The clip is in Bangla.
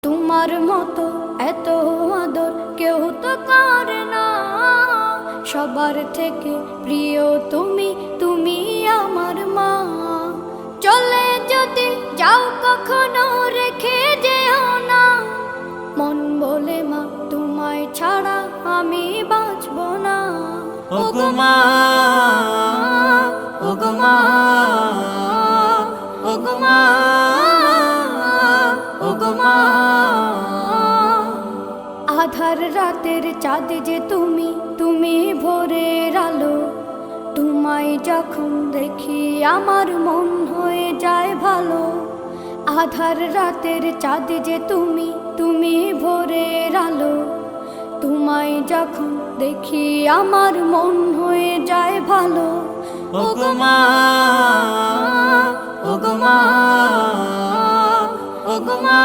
তোমার মতো এত আদর কেউ তো করে না। সবার থেকে প্রিয় তুমি, তুমি আমার মা। চলে যদি যাও কখনো রেখে যেও না, মন বলে মা তোমায় ছাড়া আমি বাঁচব না। ওগো মা, ওগো মা, ওগো মা, ওগো মা। আধার রাতের চাঁদ যে তুমি, তুমি ভোরের আলো। তোমায় যখন দেখি আমার মন হয়ে যায় ভালো। আধার রাতের চাঁদ যে তুমি, তুমি ভোরের আলো। তোমায় যখন দেখি আমার মন হয়ে যায় ভালো। ওগো মা, ওগো মা, ওগো মা।